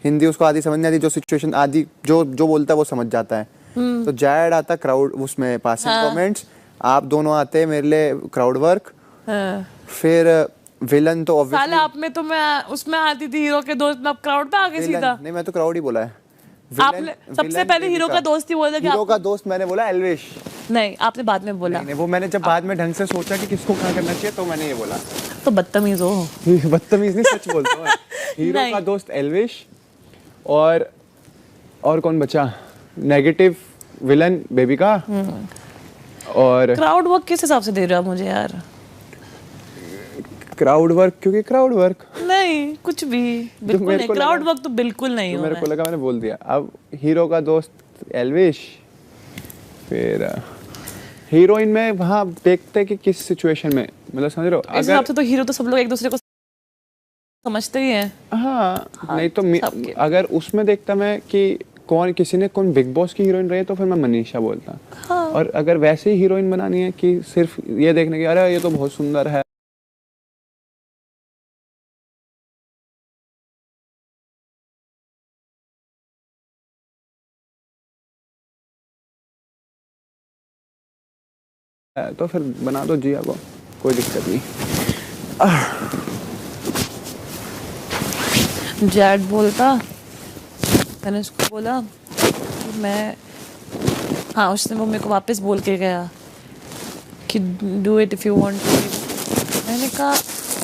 हिंदी उसको आधी समझ नहीं आती, जो सिचुएशन आधी जो जो बोलता है वो समझ जाता है। तो जैड आता क्राउड उसमें पासिंग कमेंट्स, आप दोनों आते मेरे लिए क्राउड वर्क। फिर विलन तो साले ऑब्वियसली आप में तो मैं उसमें आती थी हीरो के दोस्त में, अब क्राउड पे आगे सीधा। नहीं, मैं तो क्राउड ही बोला है। आपने सबसे पहले हीरो का दोस्त ही बोला कि हीरो का दोस्त मैंने बोला एल्विश। नहीं, आपने बाद में बोला। नहीं, वो मैंने जब बाद में ढंग से सोचा कि किसको क्या करना चाहिए तो मैंने ये बोला। तो बदतमीज हो। बदतमीज नहीं, सच बोलता हूँ। हीरो का दोस्त एल्विश, और कौन बचा? नेगेटिव विलन बेबी का। और क्राउड वर्क किस हिसाब से दे रहे हो आप मुझे यार? क्राउड वर्क, क्योंकि क्राउड वर्क नहीं, कुछ भी बिल्कुल नहीं, क्राउड वर्क तो बिल्कुल नहीं। मेरे को लगा मैंने बोल दिया। अब हीरो का दोस्त एल्विश, फिर हीरोइन में वहाँ देखते हैं कि किस सिचुएशन में, मतलब समझ रहे हो? इस हिसाब से तो हीरो तो सब लोग एक दूसरे को समझते ही हैं। हाँ, नहीं तो अगर उसमें देखता मैं कि किसी ने बिग बॉस की हीरोइन रही है तो फिर मैं मनीषा बोलता। हाँ। और अगर वैसे ही हीरोइन बनानी है कि सिर्फ ये देखने की अरे ये तो बहुत सुंदर है, तो फिर बना दो जिया को, कोई दिक्कत नहीं। जैड बोलता, मैंने उसको बोला कि मैं, हाँ उसने वो मेरे को वापस बोल के गया कि do it if you want to. मैंने कहा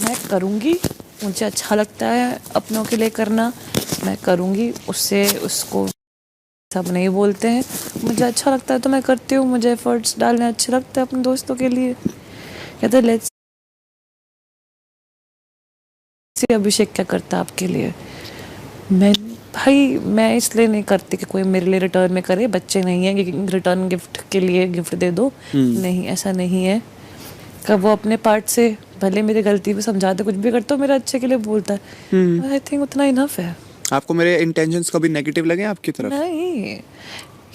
मैं करूँगी, मुझे अच्छा लगता है अपनों के लिए करना, मैं करूँगी। उससे उसको सब नहीं बोलते हैं, मुझे अच्छा लगता है तो मैं करती हूँ, मुझे एफर्ट्स डालने अच्छे लगते हैं अपने दोस्तों के लिए। कहते लेट्स सी अभिषेक क्या करता है आपके लिए। मैं इसलिए नहीं करती कि कोई मेरे लिए रिटर्न में करे, बच्चे नहीं है कि रिटर्न गिफ्ट के लिए गिफ्ट दे दो। नहीं, ऐसा नहीं है। कब वो अपने पार्ट से भले मेरी गलती भी समझाते, कुछ भी करते हो मेरे अच्छे के लिए बोलता है। आई थिंक उतना इनफ है। आपको मेरे इंटेंशंस कभी नेगेटिव लगे आपकी तरफ? नहीं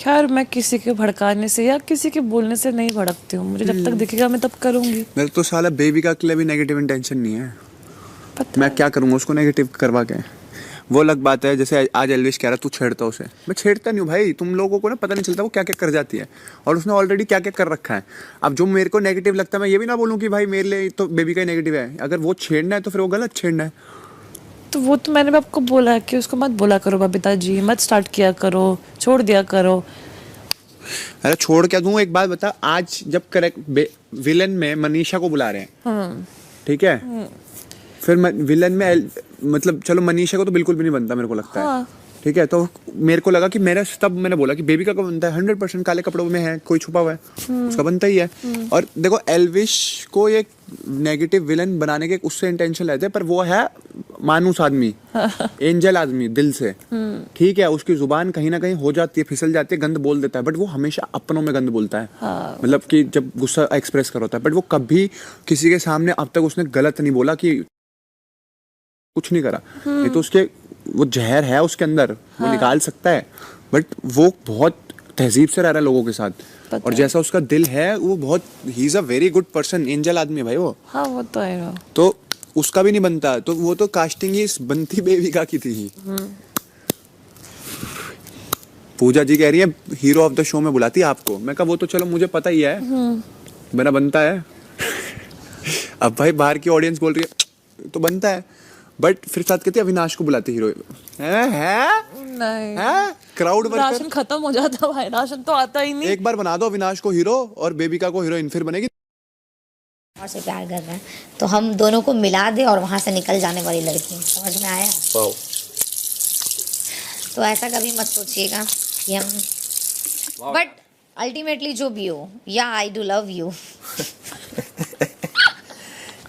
यार, मैं किसी के भड़काने से या किसी के बोलने से नहीं भड़कती हूँ, मुझे जब तक दिखेगा मैं तब करूँगी। मेरे तो साला बेबी का के लिए भी नेगेटिव इंटेंशन नहीं है, मैं क्या करूँगा उसको नेगेटिव करवा के। वो अलग बात है, जैसे आज एल्विश कह रहा तू छेड़ता उसे, मैं छेड़ता नहीं हूँ भाई। तुम लोगों को ना पता नहीं चलता वो क्या क्या कर जाती है, और उसने ऑलरेडी क्या क्या कर रखा है। अब जो मेरे को नेगेटिव लगता है मैं ये भी ना बोलूँ कि भाई मेरे लिए तो बेबी का ही नेगेटिव है। अगर वो छेड़ना है तो फिर वो गलत छेड़ना है। तो वो तो मैंने भी आपको बोला है कि उसको मत बोला करो बबीता जी, मत स्टार्ट किया करो, छोड़ दिया करो। अरे छोड़ क्या दूं, एक बात बता, आज जब करेक्ट विलन में मनीषा को बुला रहे हैं, ठीक है, फिर विलन में मतलब चलो मनीषा को तो बिल्कुल भी नहीं बनता मेरे को लगता है, ठीक है। तो मेरे को लगा कि तब मैंने बोला कि बेबी का बनता है 100%, काले कपड़ों में है, कोई छुपा हुआ है, उसका बनता ही है। और देखो एल्विश को ये नेगेटिव विलन बनाने के उससे इंटेंशन लेते हैं, पर वो है मानूस आदमी, एंजल आदमी दिल से, ठीक है। उसकी जुबान कहीं ना कहीं हो जाती है, फिसल जाती है, गंद बोल देता है, बट वो हमेशा अपनों में गंद बोलता है। मतलब कि जब गुस्सा एक्सप्रेस कर होता है, बट वो कभी किसी के सामने अब तक उसने गलत नहीं बोला कि कुछ नहीं करा। नहीं तो उसके वो जहर है उसके अंदर, वो निकाल सकता है, बट वो बहुत तहजीब से रह रहा है लोगों के साथ। और जैसा उसका दिल है वो बहुत, he is a very good person, angel आदमी है भाई वो। हाँ वो तो है। तो उसका भी नहीं बनता, तो वो तो कास्टिंग ही बनती बेबिका की थी। पूजा जी कह रही है हीरो ऑफ द शो में बुलाती है आपको। मैं कहा वो तो चलो मुझे पता ही है, मेरा बनता है। अब भाई बाहर की ऑडियंस बोल रही है तो बनता है, बट फिर साथ कहती है अविनाश को बुलाती हीरो है? नहीं क्राउड वर्कर, राशन खत्म हो जाता भाई, राशन तो आता ही नहीं। एक बार बना दो अविनाश को हीरो और बेबिका को हीरोइन, फिर बनेगी। और से प्यार कर रहे हैं तो हम दोनों को मिला दे और वहां से निकल जाने वाली लड़की, समझ में आया? तो ऐसा कभी मत सोचिएगा कि हम, बट अल्टीमेटली जो भी हो, या आई डू लव यू।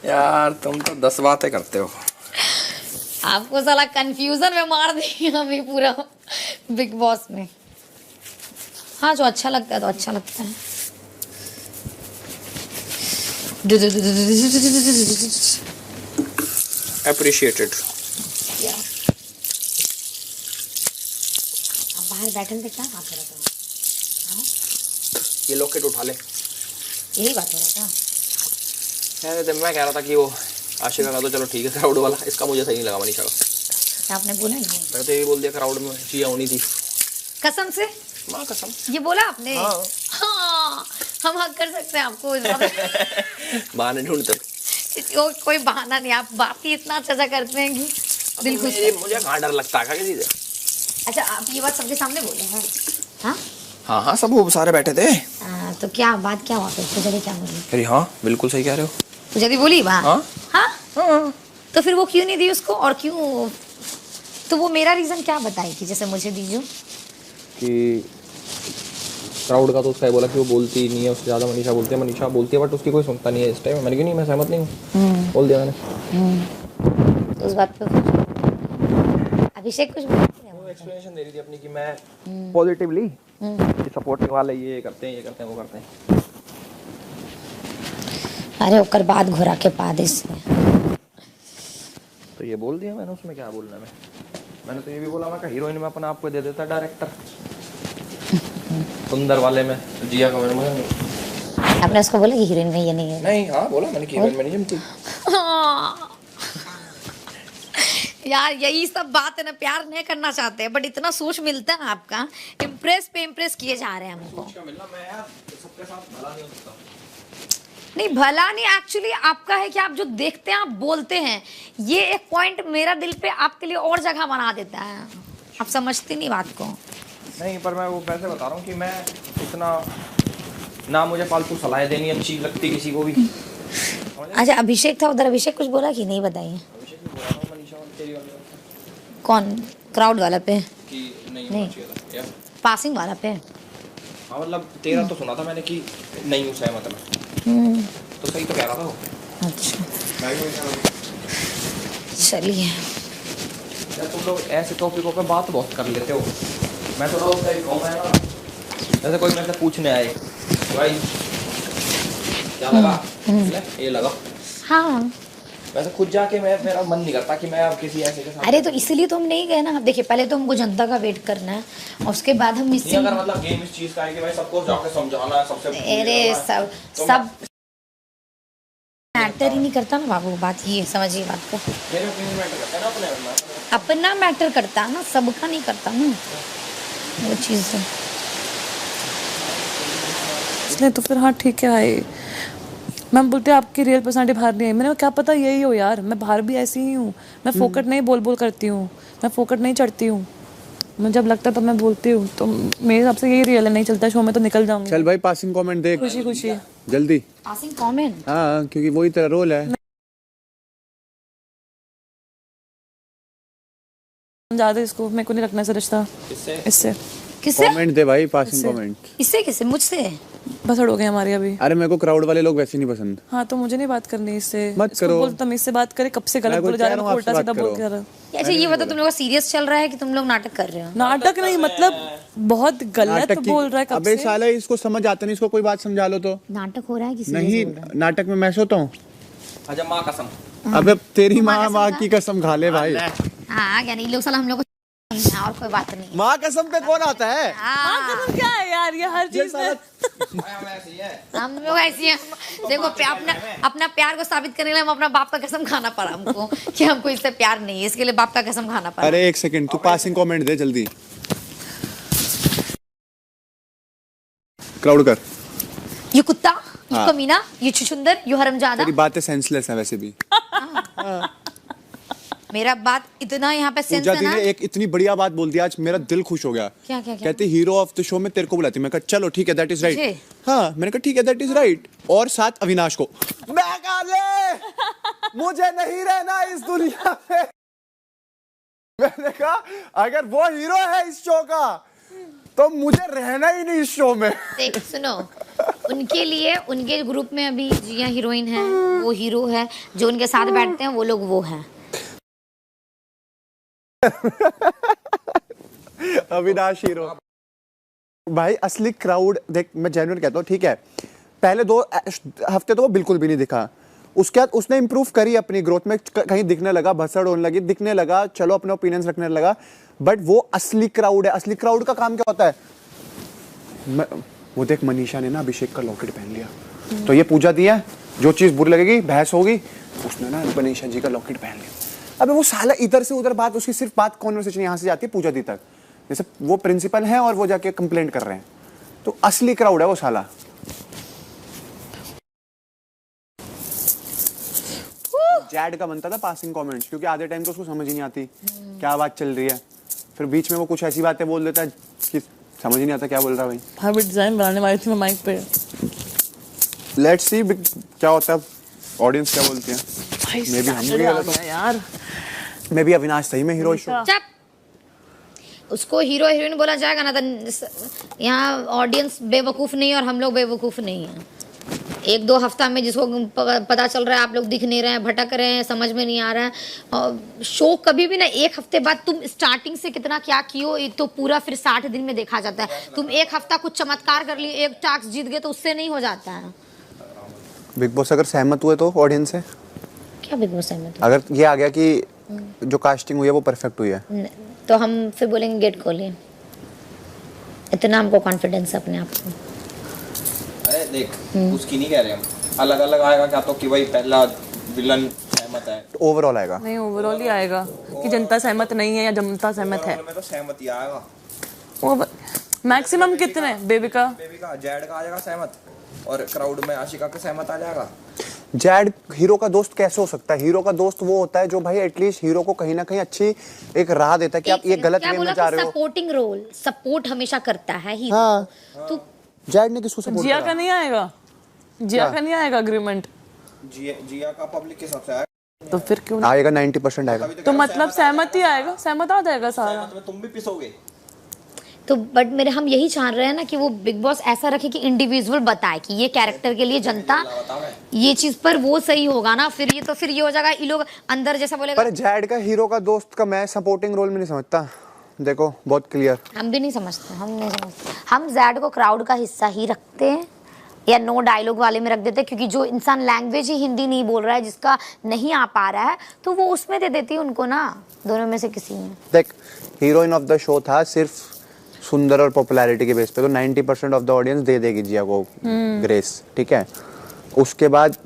यार तुम तो 10 बातें करते हो। आपको साला कंफ्यूजन में मार दिया अभी पूरा बिग बॉस में। हाँ जो अच्छा लगता है तो अच्छा लगता है। Appreciated. अब बाहर बैठने से क्या बात हो रहा था? ये लॉकेट उठा ले। यही बात हो रहा था। यार जब मैं कह रहा था कि वो आशिका का तो चलो ठीक है क्राउड वाला, इसका मुझे सही नहीं लगा मनीषा का। आपने बोला नहीं? मैंने तो यही बोल दिया क्राउड में चिया होनी थी। कसम से माँ कसम। ये बोला आपने? हाँ। हाँ, हम हक कर सकते हैं आपको इस बात बहाने ढूंढते कोई बहाना नहीं, आप बात ही इतना अच्छा सा करते हैं कि दिल खुश। मुझे कहाँ डर लगता है किसी से। अच्छा, आप ये बात सबके सामने बोले हैं? हाँ हाँ हाँ, सब वो सारे बैठे थे। तो क्या बात क्या हुआ फिर? पुजारी क्या बोली? अरे हाँ बिल्कुल सही कह रहे हो। पुजारी बोली बात? हाँ हाँ हाँ। तो फिर वो क्यों नहीं दी उसको? और क्यों? तो वो मेरा रीजन क्या बताएगी जैसे मुझे दीजिए? कि क्राउड का तो उसका ये बोला कि वो बोलती ही नहीं है, उससे ज़्यादा मनीषा बोलती है। मनीषा बोलती है बट उसकी कोई सुनता नहीं है इस टाइम। मैंने क्यों नहीं, मैं सहमत नहीं हूँ, बोल दिया मैंने। तो उस बात पे अभिषेक कुछ वो एक्सप्लेनेशन दे रही थी अपनी कि मैं पॉजिटिवली सपोर्टिंग वाले ये करते हैं वो करते हैं। अरे ओकर बाद घोरा के बाद इसमें तो ये बोल दिया मैंने, उसमें क्या बोलना है। मैंने तो ये भी बोला, मैं का हीरोइन में अपना आपको दे देता डायरेक्टर। सुंदर वाले में जिया का मैंने आपने उसको बोला कि हीरोइन में ये नहीं है? नहीं, हाँ बोला मैंने कि हीरोइन में नहीं जमती। यार यही सब बात है ना, प्यार नहीं करना चाहते हैं बट इतना सोच मिलता है आपका, इम्प्रेस पे इम्प्रेस किए जा रहे हैं हमको। नहीं भला नहीं, एक्चुअली आपका है कि आप जो देखते हैं आप बोलते हैं, ये एक पॉइंट मेरा दिल पे आपके लिए और जगह बना देता है। आप समझते नहीं बात को। नहीं पर मैं वो वैसे बता रहा हूँ कि मैं इतना ना, मुझे फालतू सलाह देनी अच्छी लगती किसी को भी। अच्छा अभिषेक था उधर, अभिषेक कुछ बोला कि नहीं? बताइए। कौन? क्राउड वाला पे? कि नहीं पासिंग वाला पे? हाँ मतलब तेरा तो सुना था मैंने कि नहीं हूँ सहमत मैं। तो सही तो कह रहा था वो। अच्छा मैं भी वही कह रहा हूँ। चलिए, यार तुम लोग ऐसे टॉपिकों पे बात बहुत कर लेते हो। मैं थोड़ा उसका एक कहूँगा ना, जैसे कोई मेरे से पूछने आए भाई क्या लगा, ये लगा। हाँ वैसे खुद जाके मेरा मन नहीं करता कि मैं अब किसी ऐसे के साथ। अरे तो इसलिए तो हम नहीं गए ना। देखिए पहले तो हमको जनता का वेट करना है और उसके बाद हम नहीं, इससे अगर मतलब गेम इस चीज का है कि भाई सबको जाके समझाना है, सबसे अरे तो सब मैटर ही नहीं करता ना बाबू। बात ये समझिए बात को, मेरे ओपिनियन मैटर करता है ना अपने में। अपना मैटर करता है ना, सबका नहीं करता ना वो चीज़ है। इसलिए तो फिर हाँ ठीक है भाई। मैम बोलते हैं आपकी रियल पर्सनालिटी बाहर नहीं आई। मैंने कहा क्या पता यही हो यार, मैं बाहर भी ऐसी ही हूँ। मैं फोकट नहीं बोल करती हूँ, मैं फोकट नहीं चढ़ती हूँ। मुझे जब लगता है तो मैं बोलती हूँ। तो मेरे हिसाब से यही रियल है, नहीं चलता शो में तो निकल जाऊंगी। चल भाई पासिंग कमेंट देख, खुशी खुशी जल्दी। Passing comment? हाँ क्योंकि वही तेरा रोल है। ज्यादा इसको मेरे को नहीं रखना है रिश्ता इससे। किससे? कमेंट दे भाई, पासिंग कमेंट। इससे किससे? मुझसे? बसड़ हो गई हमारी अभी। अरे मेरे को क्राउड वाले लोग वैसे नहीं पसंद। हाँ तो मुझे नहीं बात करनी इससे। मत इसको करो। बोल तुम इससे बात करे, कब से गलत मैं बोले जा रहे कह हो, रहा हूँ, उल्टा आपसे सीधा बात बोल करो। के जा रहे हो। अच्छा ये बताओ तुम लोग का सीरियस चल रहा है कि तुम लोग नाटक कर रहे हो? नाटक नहीं, मतलब बहुत गलत नाटक की- बोल रहा है कब अबे से। साला इसको समझ आता नहीं, इसको कोई बात समझा लो तो। नाटक हो रहा है किसी नहीं नाटक में मैं सोता हूँ। अच्छा माँ कसम। अबे तेरी माँ माँ कसम माँ का? की कसम खा ले भाई। हाँ यानी लोग साला हम लोग को और कोई बात नहीं है। माँ कसम पे कौन आता है? हाँ, क्या है यार ये हर चीज में। हम लोग ऐसी हैं। देखो अपना प्यार को साबित करने के लिए हम अपना बाप का कसम खाना पड़ा हमको कि हमको इससे प्यार नहीं है, इसके लिए बाप का कसम खाना पड़ा। अरे एक सेकंड, तू पासिंग कमेंट दे जल्दी। क्राउड कर। ये कुत्ता, ये हाँ। कमीना, ये छुछुंदर, ये हरामजादा। तेरी बातें सेंसलेस है वैसे भी। मेरा बात इतना यहाँ पे सेंस पूजा है दी ना। ने एक इतनी बढ़िया बात बोल दी आज, मेरा दिल खुश हो गया। क्या? कहते हीरो ऑफ द शो में तेरे को बुलाती। मैं कहा चलो ठीक है, दैट इज राइट। मुझे? हाँ मैंने कहा ठीक है, दैट इज राइट। और साथ अविनाश को मैं कहा ले, मुझे नहीं रहना इस दुनिया में। मैंने कहा अगर वो हीरो है इस शो का तो मुझे रहना ही नहीं इस शो में। देख सुनो, उनके लिए उनके ग्रुप में अभी जिया हीरोइन है, वो हीरो है, जो उनके साथ बैठते हैं वो लोग वो हैं। अविनाश हीरो भाई। असली क्राउड देख, मैं जेन्युइन कहता हूँ, ठीक है पहले 2 हफ्ते तो वो बिल्कुल भी नहीं दिखा। उसके बाद उसने इंप्रूव करी अपनी ग्रोथ में, कहीं दिखने लगा, भसड़ होने लगी, दिखने लगा, चलो अपने ओपिनियंस रखने लगा। बट वो असली क्राउड है। असली क्राउड का काम क्या होता है? वो देख मनीषा ने ना अभिषेक का लॉकेट पहन लिया, तो ये पूजा दी है, जो चीज बुरी लगेगी बहस होगी, उसने ना मनीषा जी का लॉकेट पहन लिया। अबे वो साला इधर से उधर बात, उसकी सिर्फ बात कॉन्वर्सेशन यहाँ से जाती है पूजा दी तक, जैसे वो प्रिंसिपल है और वो जाके कंप्लेंट कर रहे हैं। तो असली क्राउड है वो साला। जैड का बनता था पासिंग कमेंट्स, क्योंकि आधे टाइम तो उसको समझ ही नहीं आती क्या बात चल रही है, फिर बीच में वो कुछ ऐसी बातें बोल देता है कि समझ ही नहीं आता क्या बोल रहा है भाई। हाँ डिजाइन बनाने वाली थी मैं माइक पे। लेट्स सी क्या होता है, ऑडियंस क्या बोलती है। मे बी हम भी गलत हो यार, मे बी अविनाश सही में हीरो शो। चुप, उसको हीरो हीरोइन बोला जाएगा ना तो यहाँ ऑडियंस बेवकूफ नहीं है और हम लोग बेवकूफ नहीं है। एक दो हफ्ता में जिसको पता चल रहा है आप लोग दिख नहीं रहे हैं, भटक रहे हैं, समझ में नहीं आ रहा है, और शो कभी भी ना एक हफ्ते बाद तुम स्टार्टिंग से कितना क्या कियो तो पूरा फिर 60 दिन में देखा जाता है। तुम एक हफ्ता कुछ चमत्कार कर लिए, एक टास्क जीत गए तो उससे नहीं हो जाता है। बिग बॉस अगर सहमत हुए तो ऑडियंस से क्या बिग बॉस सहमत अगर ये आ गया कि जो कास्टिंग हुई है वो परफेक्ट हुई है, तो हम फिर बोलेंगे गेट खोलिए। इतना हमको कॉन्फिडेंस है अपने आप को। अरे देख उसकी नहीं कह रहे हम, अलग अलग आएगा क्या तो कि भाई पहला विलन सहमत है, ओवरऑल आएगा। नहीं ओवरऑल ही आएगा कि जनता सहमत नहीं है या जनता सहमत है। में तो सहमत ही आएगा। वो मैक्सिमम कितने? बेबी का जैड का आ जाएगा सहमत, और क्राउड में आशिका का सहमत आ जाएगा। जैड हीरो का दोस्त कैसे हो सकता है? हीरो का दोस्त वो होता है जो भाई एटलीस्ट हीरो को कहीं ना कहीं अच्छी एक राह देता है कि आप ये गलत वे में जा रहे हो। सपोर्टिंग रोल, सपोर्ट हमेशा करता है हीरो। हाँ, तो जैड ने किसको सपोर्ट जिया करा? का नहीं आएगा, जिया का नहीं आएगा एग्रीमेंट, जिया का पब्लिक के हिसाब से आएगा। तो फिर क्यों आएगा 90% आएगा। तो मतलब सहमत ही आएगा, सहमत आ जाएगा सारा। सहमत में तुम भी पिसोगे। तो बट मेरे हम यही चाह रहे हैं ना कि वो बिग बॉस ऐसा रखे कि इंडिविजुअल बताए कि ये कैरेक्टर के लिए जनता ये चीज पर वो सही होगा ना, फिर ये हो जाएगा ये लोग अंदर जैसा बोलेगा। पर जैड का हीरो का दोस्त का मैं सपोर्टिंग रोल में नहीं समझता। देखो बहुत क्लियर, हम भी नहीं समझते, हम नहीं समझते। हम जैड को क्राउड का हिस्सा ही रखते हैं या नो डायलॉग वाले में रख देते हैं, क्योंकि जो इंसान लैंग्वेज ही हिंदी नहीं बोल रहा है, जिसका नहीं आ पा रहा है, तो वो उसमें दे देती है उनको ना, दोनों में से किसी में। देख हीरोइन ऑफ द शो था सिर्फ सुंदर और पॉपुलैरिटी के बेस पे, तो 90% ऑफ द ऑडियंस दे देगी जिया को ग्रेस, ठीक है। उसके बाद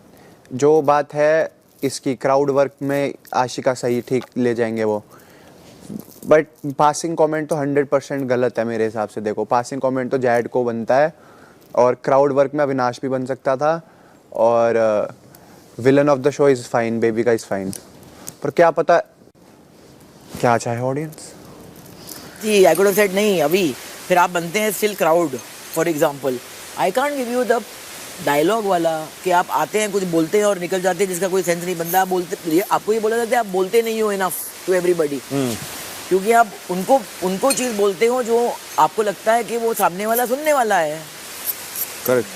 जो बात है इसकी क्राउड वर्क में आशिका सही ठीक ले जाएंगे वो, बट पासिंग कमेंट तो 100% गलत है मेरे हिसाब से। देखो पासिंग कमेंट तो जैड को बनता है, और क्राउड वर्क में अविनाश भी बन सकता था, और villain of the show is fine, baby का इज फाइन। पर क्या पता क्या चाहे ऑडियंस। जी आई कुड हैव सेड नहीं अभी, फिर आप बनते हैं still crowd. For example I can't give you the dialogue वाला कि आप आते हैं कुछ बोलते हैं और निकल जाते हैं जिसका कोई सेंस नहीं बनता। आप बोलते, आपको ये बोला जाता है आप बोलते नहीं हो इनफ टू एवरीबॉडी, क्योंकि आप उनको चीज़ बोलते हो जो आपको लगता है कि वो सामने वाला सुनने वाला है। Correct.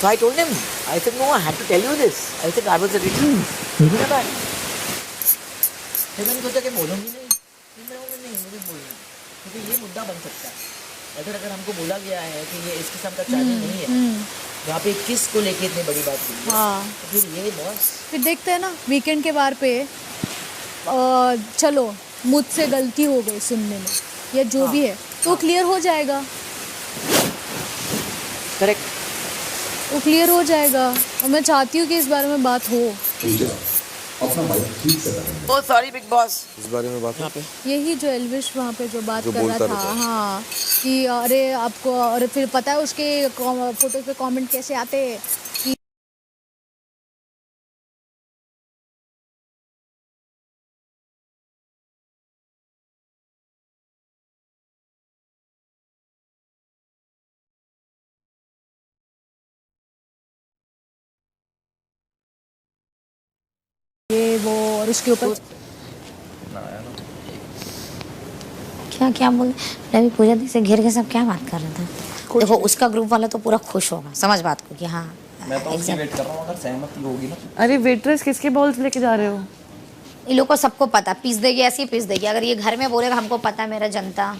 So I told him, I said no, I had to tell you this. I said I was reading. फिर मैंने सोचा कि बोलूँगी नहीं, फिर मैं बोला नहीं मुझे बोलना, क्योंकि ये मुद्दा बन सकता है। अगर हमको बोला गया है कि ये इस किस्म का चैनल नहीं है, यहाँ पे किस को लेके इतनी बड़ी बात हुई है, हाँ। तो फिर ये बॉस फिर देखते हैं ना वीकेंड के बार पे चलो मुझसे गलती हो गई सुनने में या जो भी है तो क्लियर हो जाएगा, करेक्ट। वो क्लियर हो जाएगा। और मैं चाहती हूँ कि इस बारे में बात हो। ओ सॉरी बिग बॉस, इस बारे में बात है। यही जो एल्विश वहाँ पे जो बात जो कर रहा बोलता था, रहता है। हाँ कि अरे आपको, और फिर पता है उसके फोटो पे कमेंट कैसे आते कि ये वो, और उसके ऊपर क्या बोल रहे अभी पूजा दी से घेर के सब क्या बात कर रहे थे। देखो उसका ग्रुप वाला तो पूरा खुश होगा, समझ बात को कि हाँ मैं तो उसकी वेट कर रहा हूँ, अगर सहमति होगी ना। अरे वेट्रेस किसके बॉल्स लेके जा रहे हो? इन लोग को सबको पता, पीस देगी ऐसी पीस देगी। अगर ये घर में बोलेगा हमको पता है मेरा जनता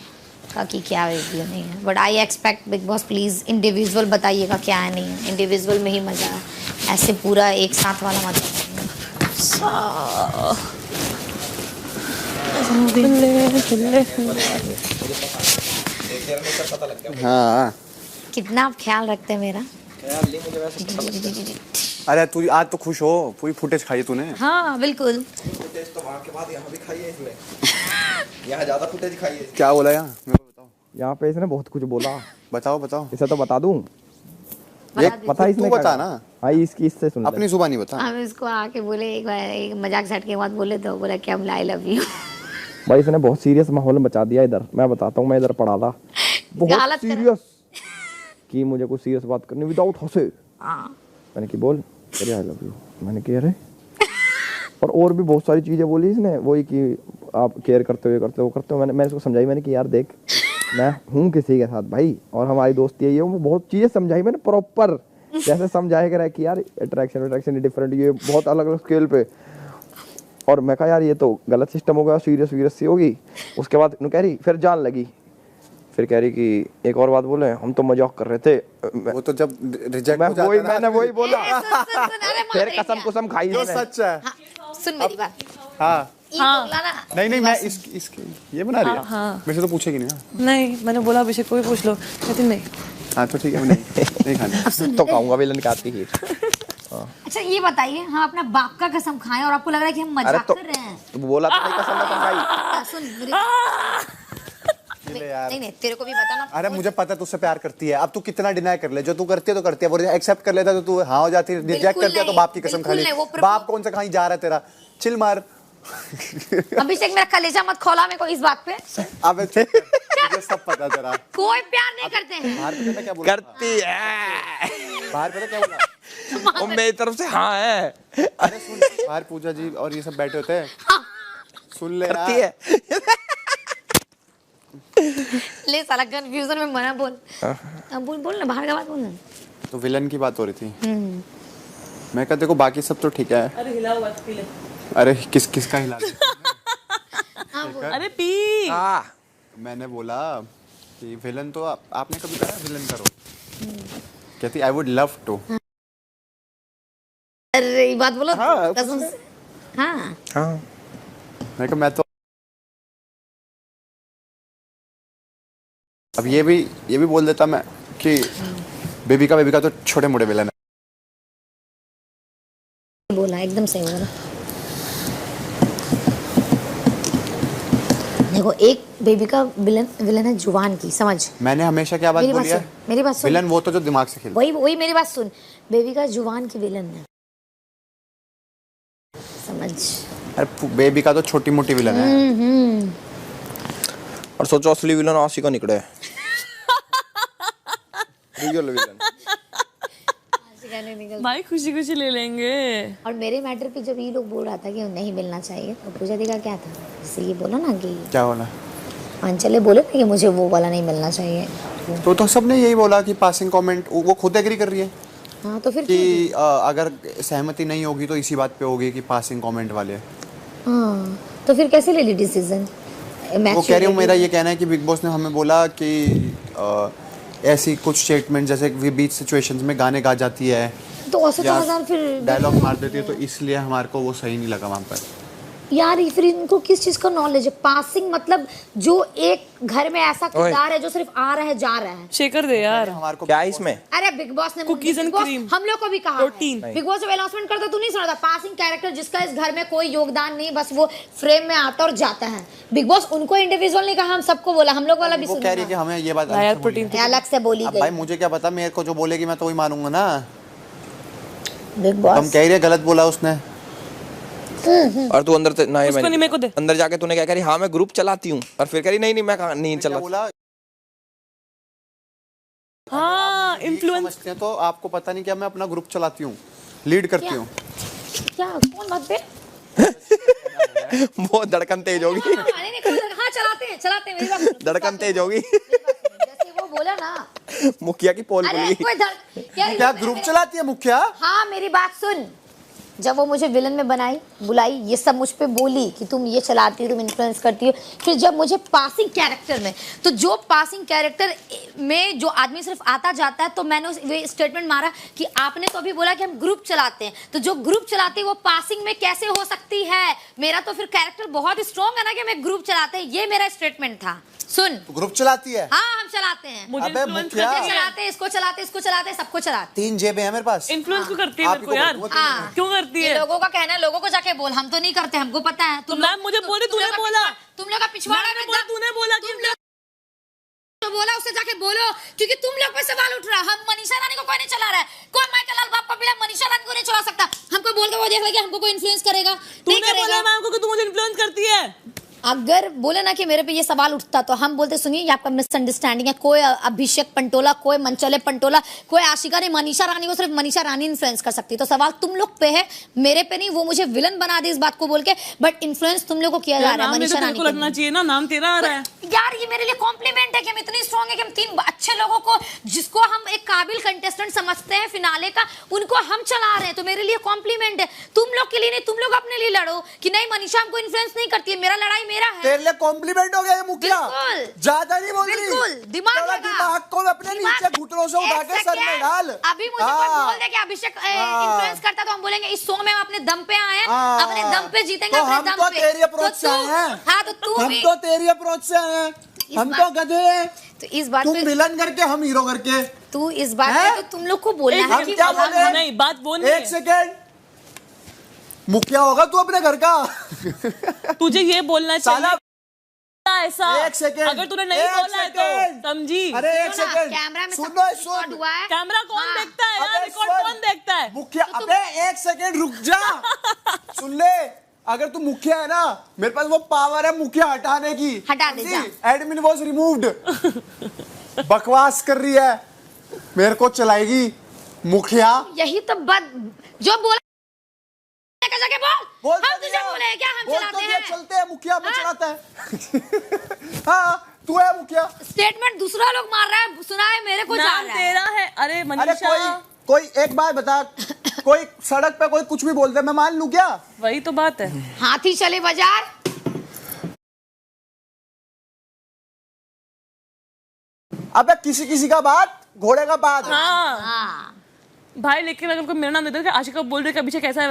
का कि क्या वीडियो नहीं है, but I expect big boss please individual बताइएगा क्या है नहीं है, इंडिविजुअल में ही मजा है, ऐसे पूरा एक साथ वाला मजा हाँ कितना आप ख्याल रखते हैं मेरा। ख्याल नहीं, मुझे वैसे पता लगता है। अरे तू आज तो खुश हो, पूरी फुटेज खाई तूने। हाँ बिल्कुल। फुटेज तो वहाँ के बाद यहाँ भी खाई है इसने। यहाँ ज्यादा फुटेज खाई है। क्या बोला यहाँ, मेरे को बताओ। यहाँ पे इसने बहुत कुछ बोला। बताओ बताओ। इसे तो बता दूं। ये पता तू इसने बता क्या ना। हाँ इसकी इससे सुन ले। अपनी जुबानी बता। हम इसको आके बोले एक बार, एक मजाक सेट के बाद बोले तो बोला कि हम आई लव यू। भाई इसने बहुत सीरियस माहौल मचा दिया इधर। मैं बताता हूँ, मैं इधर पढ़ा था बहुत गलत कर- सीरियस कि मुझे कुछ सीरियस बात करनी विदाउट हंसे। हाँ मैंने की बोल अरे आई लव यू। मैंने कहा अरे और भी बहुत सारी चीजें बोली इसने, वही कि आप केयर करते हो, करते हो, करते हो। मैंने इसको समझाई। मैंने कि यार देख मैं हूँ किसी के साथ भाई, और हमारी दोस्ती है ये, वो बहुत चीजें समझाई मैंने प्रॉपर, जैसे समझाया कर कि यार अट्रैक्शन डिफरेंट, ये बहुत अलग अलग स्केल पे। और मैं कहा यार ये तो गलत सिस्टम होगा, सीरियस सी होगी। उसके बाद कह रही, फिर जान लगी, फिर कह रही कि एक और बात बोले, हम तो मजाक कर रहे थे। वो तो जब रिजेक्ट मैं हो जाता वही है ना, मैंने वही बोला। अरे फिर मारे कसम क्या? कुसम खाई जो इसने। सच है। हाँ, सुन मेरी बात। हाँ ये बोला ना। नहीं मैं इसकी ये बना रही है। हाँ। मेरे से तो पूछेगी नहीं ना। नहीं, मैंने बोला अभिषेक को भी पूछ लो, लेकिन नहीं। हाँ तो ठीक है, नहीं खाने। तो खाऊंगा विलन का आती ही। अच्छा ये बताइए, हम अपना बाप का कसम खाएं और आपको लग रहा है कि हम अरे मजाक तो कर रहे हैं? तू बोला तो नहीं कसम कसम खाई। सुन मेरी यार। नहीं तेरे को भी बताना। अरे मुझे पता है तुझसे प्यार करती है। अब तू कितना डिनाई कर ले, जो तू करती है तो करती है। वो एक्सेप्ट कर लेता है तो तू हाँ हो जाती है, रिजेक्ट बिल्कुल कर दिया तो नहीं, बाप की कसम खा बिल्कुल ली। नहीं, वो बाप कौन सा कहीं जा रहा है तेरा, चिल मार। अभिषेक मेरा कलेजा मत खोला मेरे को इस बात पे। अब मुझे सब पता है तेरा। कोई प्यार नहीं करते हैं। बाहर पता मैं क्या बोला, करती है बाहर पता क्या बोला। वो मेरी तरफ से हाँ है। अरे सुन, बाहर पूजा जी और ये सब बैठे होते हैं, सुन ले करती यार। है। ले साला कंफ्यूजन में मना बोल। अब बोल ना, बाहर का बात बोल ना। तो विलन की बात हो रही थी। मैं कहते देखो बाकी सब तो ठीक है। अरे हिलाओ मत, पी ले। अरे किसका हिला दे? अरे पी। हाँ मैंने बोला कि विलन तो आपने कभी कहा विलन करो, कहती आई वुड लव टू। अरे ये बात बोलो हाँ, कसम से। हाँ हाँ मैं कहा मैं तो अब ये भी बोल देता मैं कि बेबी का तो छोटे मोटे विलन है। बोला एकदम सही बोला। देखो एक बेबी का विलन है जुबान की, समझ। मैंने हमेशा क्या बात बोली है, मेरी बात सुन। विलन वो तो जो दिमाग से खेलता वही मेरी बात सुन। बेबी का जुबान की विलन है, समझ। है। अरे बेबी का तो छोटी मोटी विलन है। और सोचो असली विलन आशी का निकले। Real villain. भाई खुशी खुशी ले लेंगे। और मेरे मैटर पे जब ये लोग बोल रहा था कि नहीं मिलना चाहिए, तो पूजा दी का क्या था, जैसे ये बोला ना कि क्या बोला, अंचले बोले ना कि मुझे वो वाला नहीं मिलना चाहिए। तो सबने यही बोला कि पासिंग कमेंट, वो खुद एग्री कर रही है हाँ तो फिर कि अगर सहमति नहीं होगी तो इसी बात पे होगी कि पासिंग कमेंट वाले। हाँ तो फिर कैसे ले ली डिसीजन? वो कह रही हूँ, मेरा ये कहना है कि बिग बॉस ने हमें बोला कि ऐसी कुछ स्टेटमेंट जैसे बीच सिचुएशंस में गाने गा जाती है तो औसत या हजार फिर डायलॉग मार देती है, तो इसलिए हमारे को वो सही नहीं लगा वहाँ पर। यार फिर इनको किस चीज का नॉलेज है? पासिंग मतलब जो एक घर में ऐसा किरदार है जो सिर्फ आ रहा है जा रहा है। शेकर दे यार। हमारे को क्या है इसमें? अरे बिग बॉस ने Cookies and big boss cream. हम लोग को भी कहा Protein. बिग बॉस जब अनाउंसमेंट करता तू नहीं सुना था? पासिंग कैरेक्टर जिसका इस घर में कोई योगदान नहीं, बस वो फ्रेम में आता और जाता है। बिग बॉस उनको इंडिविजुअल नहीं कहा, हम सबको बोला, हम लोग वाला भी वो कह रही है कि सुना। हमें ये बात यार प्रोटीन अलग से बोली अब भाई गई। मुझे क्या पता, मेरे को जो बोलेगी मैं तो वही मानूंगा ना। बिग हम बॉस कह रही है गलत बोला उसने। और तू अंदर ना ही उसको नहीं, मेरे को दे। अंदर जाके तूने क्या करी, हाँ मैं ग्रुप चलाती हूँ, और फिर करी नहीं मैं नहीं क्या चला। बोला, हाँ इन्फ्लुएंस। समझते हैं तो आपको पता नहीं क्या, मैं अपना ग्रुप चलाती हूँ, लीड करती हूँ। क्या कौन बात पे? वो धड़कन तेज होगी। हाँ चलाते हैं मेरी बात सुनो। धड़कन तेज होगी। जैसे वो बोला ना, मुखिया की पोल अरे खुली। कोई क्या ग्रुप चलाती है मुखिया? हाँ मेरी बात सुन। जब वो मुझे विलन में बुलाई, ये सब मुझ पे बोली कि तुम ये चलाती हो, तुम इन्फ्लुएंस करती हो। फिर जब मुझे पासिंग कैरेक्टर में, तो जो पासिंग कैरेक्टर में जो आदमी सिर्फ आता जाता है, तो मैंने उस स्टेटमेंट मारा कि आपने तो अभी बोला कि हम ग्रुप चलाते हैं, तो जो ग्रुप चलाती है वो पासिंग में कैसे हो सकती है? मेरा तो फिर कैरेक्टर बहुत स्ट्रॉन्ग है ना कि मैं ग्रुप चलाते हैं, ये मेरा स्टेटमेंट था। सुन, ग्रुप चलाती है। हाँ हम चलाते हैं, मुझे अबे influence मुखिया। करती है। चलाते हैं, इसको चलाते, इसको चलाते, सबको चलाते। 3 जेबें हैं मेरे पास। इन्फ्लुएंस क्यों करती है आप मेरे ही को को यार? बोलूंगा, हाँ। क्यों करती ये है? लोगों का कहना है, लोगों को जाके बोल, हम तो नहीं करते, हमको पता है। तो मैम मुझे बोले, तूने बोला। तुम लोग का पिछवाड़ा मैंने में बोला, दम- तूने बोला कि तुम लोग तो बोला, उससे जाके बोलो, क्योंकि तुम लोग पे सवाल उठ रहा है। हम मनीषा रानी को कोई नहीं चला रहा है, कोई माइकल लाल बाप पपीला मनीषा रानी को नहीं चला सकता। हमको बोल के वो देख ले कि हमको कोई इन्फ्लुएंस करेगा, नहीं तूने बोला करेगा। मैम को कि तू मुझे इन्फ्लुएंस करती है। अगर बोले ना कि मेरे पे ये सवाल उठता तो हम बोलते, सुनिए ये आपका मिसअंडरस्टैंडिंग है, कोई अभिषेक पंटोला, कोई मनचले पंटोला, कोई आशिका नहीं, मनीषा रानी को सिर्फ मनीषा रानी इन्फ्लुएंस कर सकती है। तो सवाल तुम लोग पे है, मेरे पे नहीं। वो मुझे विलन बना दी इस बात को बोल के, बट इन्फ्लुएंस तुम लोग को किया जा रहा है नाम में तो मनीषा तेरे रानी को के लगना लिए। चाहिए ना, नाम तेरा आ रहा है। यार ये मेरे लिए कॉम्प्लीमेंट है कि हम इतनी स्ट्रांग है कि हम 3 अच्छे लोगों को, जिसको हम एक काबिल कंटेस्टेंट समझते हैं फिनाले का, उनको हम चला रहे हैं। तो मेरे लिए कॉम्प्लीमेंट है, तुम लोग के लिए नहीं। तुम लोग अपने लिए लड़ो कि नहीं मनीषा हमको इन्फ्लुएंस नहीं करती है, मेरा लड़ाई मेरा है। तेरे लिए कॉम्प्लीमेंट हो गया ये मुखिया। बिल्कुल। ज्यादा नहीं बोल रही। बिल्कुल, दिमाग थोड़ा लगा। दिमाग को अपने दिमाग- नीचे घुटनों से उठा एक के सर में सेकेंड। डाल। अभी मुझे कोई हाँ। बोल दे कि अभिषेक इन्फ्लुएंस करता, तो हम बोलेंगे इस शो में हम अपने दम पे आए हैं, हाँ। अपने दम पे जीतेंगे, तो अपने हम दम तो पे। तेरी अप्रोच से तू- आए हैं। हाँ तो तू हम भी तो तेरी अप्रोच से आए हैं। इस हम बात- तो गधे हैं। तो इस बात तुम पे विलन करके, हम हीरो करके। तू इस बात हैं? पे तो तुम लोग को बोलना एक है हम कि क्या हम- बोले? नहीं, बात वो नहीं एक है। सेकेंड, मुखिया होगा तू अपने घर का। तुझे ये बोलना साला चाहिए ऐसा। एक सेकेंड, अगर तूने नहीं एक बोला है सेकेंड। तो समझी। अरे एक सुनो ना, सेकेंड, कैमरा में सब सुनो कुछ रिकॉर्ड हुआ है। कैमरा कौन हाँ। देखता है यार? अबे रिकॉर्ड सुन। कौन देखता है? मुखिया, अबे एक सेकेंड रुक जा। सुन ले, अगर तू मुखिया है ना, मेरे पास वो पावर है मुखिया हटाने की। हटा दे जा। Admin was removed. बकवास कर रही है, मेरे को चलाएगी मुखिया। यही तो बात जो बोला जाके बोल बोल हम तुझे बोले हैं क्या? हम बोल तो चलाते दिया, हैं। चलते हैं मुखिया में हाँ? चलाता है। हाँ तू है मुखिया। स्टेटमेंट दूसरा लोग मार रहा है, सुना है मेरे को जा नाम रहा है। तेरा है। अरे अरे मनीषा, कोई एक बात बता, कोई सड़क पे कोई कुछ भी बोल दे, मैं मान लूं क्या? वही तो बात है। हाथी चले बाजार, अबे किसी किसी का बात घोड़े का बात। हाँ हाँ भाई, लेकिन अगर कोई मेरा नाम देता है कि आशिका बोल रही है कि अभिषेक कैसा है,